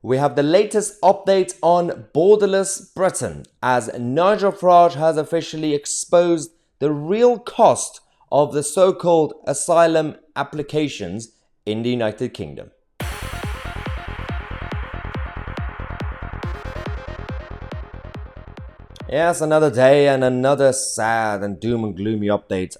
we have the latest update on borderless Britain, as Nigel Farage has officially exposed the real cost of the so-called asylum applications in the United Kingdom. Yes, another day and another sad and doom and gloomy update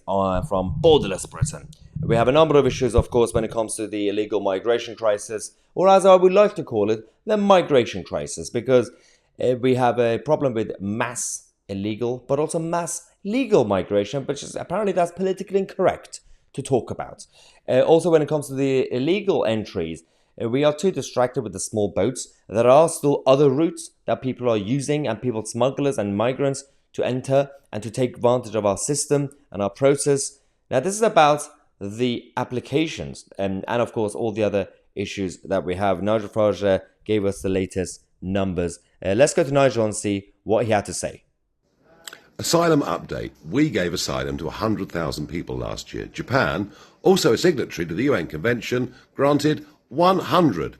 from borderless Britain. We have a number of issues, of course, when it comes to the illegal migration crisis, or as I would like to call it, the migration crisis, because we have a problem with mass illegal, but also mass legal migration, which is apparently that's politically incorrect to talk about. Also, when it comes to the illegal entries, we are too distracted with the small boats. There are still other routes that people are using, and people, smugglers and migrants, to enter and to take advantage of our system and our process. Now, this is about the applications and of course, all the other issues that we have. Nigel Farage gave us the latest numbers. Let's go to Nigel and see what he had to say. Asylum update. We gave asylum to 100,000 people last year. Japan, also a signatory to the UN Convention, granted 100.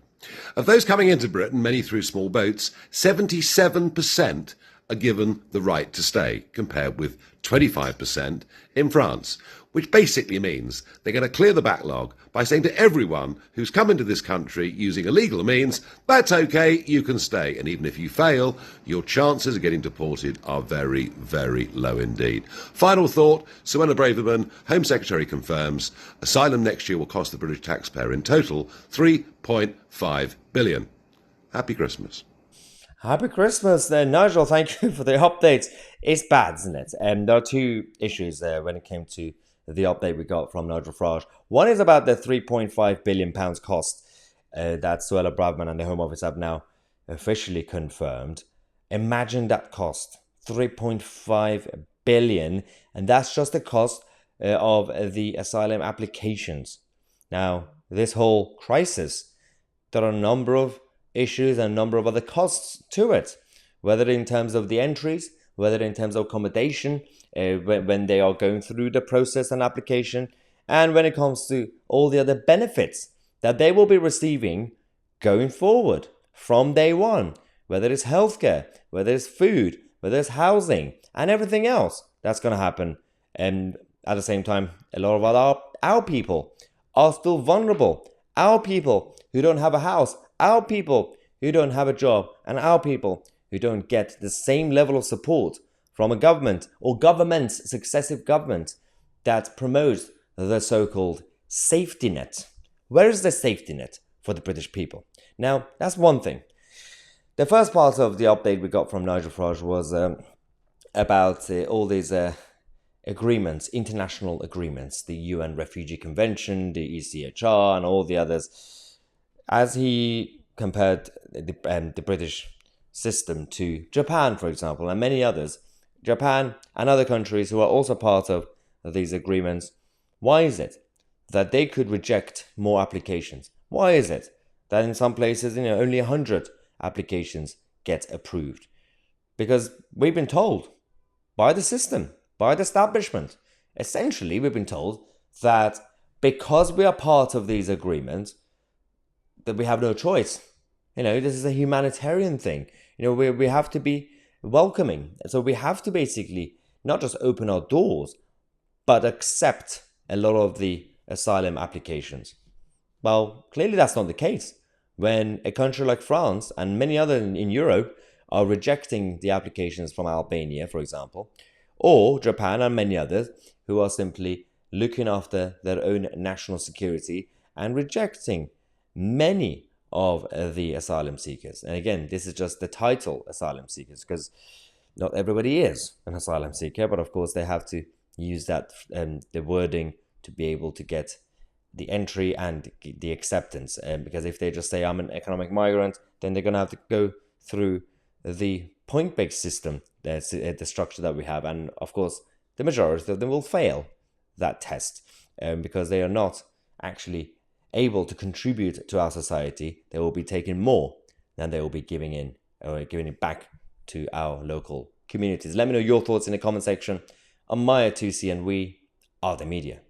Of those coming into Britain, many through small boats, 77% are given the right to stay, compared with 25% in France, which basically means they're going to clear the backlog by saying to everyone who's come into this country using illegal means, that's okay, you can stay. And even if you fail, your chances of getting deported are very, very low indeed. Final thought, Suella Braverman, Home Secretary, confirms asylum next year will cost the British taxpayer in total £3.5 billion. Happy Christmas. Happy Christmas, Nigel. Thank you for the updates. It's bad, isn't it? There are two issues there when it came to the update we got from Nigel Farage. One is about the £3.5 billion cost that Suella Braverman and the Home Office have now officially confirmed. Imagine that cost, £3.5 billion, and that's just the cost of the asylum applications. Now, this whole crisis, there are a number of issues and a number of other costs to it, whether in terms of the entries, whether in terms of accommodation, when they are going through the process and application, and when it comes to all the other benefits that they will be receiving going forward from day one, whether it's healthcare, whether it's food, whether it's housing, and everything else that's going to happen. And at the same time, a lot of our people are still vulnerable. Our people who don't have a house, our people who don't have a job, and our people who don't get the same level of support from a government or governments, successive government, that promotes the so-called safety net. Where is the safety net for the British people? Now, that's one thing. The first part of the update we got from Nigel Farage was about all these agreements, international agreements, the UN Refugee Convention, the GETTR, and all the others, as he compared the British system to Japan, for example, and many others. Japan and other countries who are also part of these agreements. Why is it that they could reject more applications? Why is it that in some places, only 100 applications get approved? Because we've been told by the system, by the establishment, essentially we've been told that because we are part of these agreements, that we have no choice. This is a humanitarian thing. We have to be welcoming. So we have to basically not just open our doors, but accept a lot of the asylum applications. Well, clearly that's not the case. When a country like France and many others in Europe are rejecting the applications from Albania, for example, or Japan and many others who are simply looking after their own national security and rejecting many of the asylum seekers. And again, this is just the title, asylum seekers, because not everybody is an asylum seeker, but of course they have to use that the wording to be able to get the entry and the acceptance. Because if they just say I'm an economic migrant, then they're going to have to go through the point-based system, the structure that we have. And of course, the majority of them will fail that test because they are not actually able to contribute to our society. They will be taking more than they will be giving it back to our local communities. Let me know your thoughts in the comment section. I'm Tousi, and we are the media.